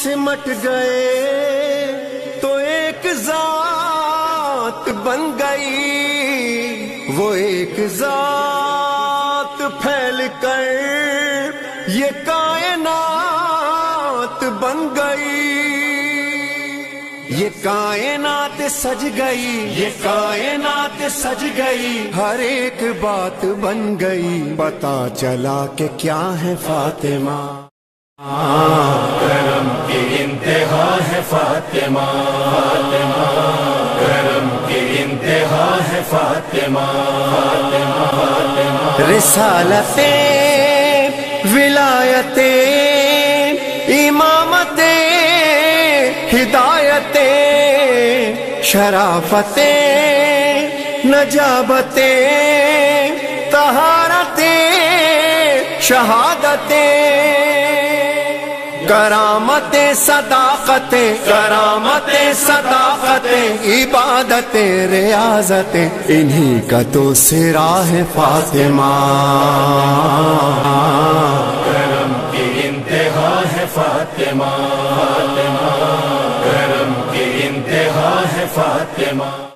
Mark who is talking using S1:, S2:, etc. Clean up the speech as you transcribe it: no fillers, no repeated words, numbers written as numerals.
S1: سمٹ گئے تو ایک ذات بن گئی، وہ ایک ذات پھیل کر یہ کائنات بن گئی، یہ کائنات سج گئی، یہ کائنات سج گئی، ہر ایک بات بن گئی، پتا چلا کہ کیا ہے فاطمہ،
S2: کرم کی انتہا ہے فاطمہ، کرم کی انتہا ہے فاطمہ،
S1: رسالتیں، ولایتیں، امامتیں، ہدایتیں، شرافتیں، نجابتیں، طہارتیں، شہادتیں، کرامتیں، صداقتیں، کرامتیں، صداقتیں، عبادتیں، ریاضتیں، انہی کا تو سرا ہے فاطمہ،
S2: کرم کی انتہا ہے فاطمہ، کرم کی انتہا ہے فاطمہ۔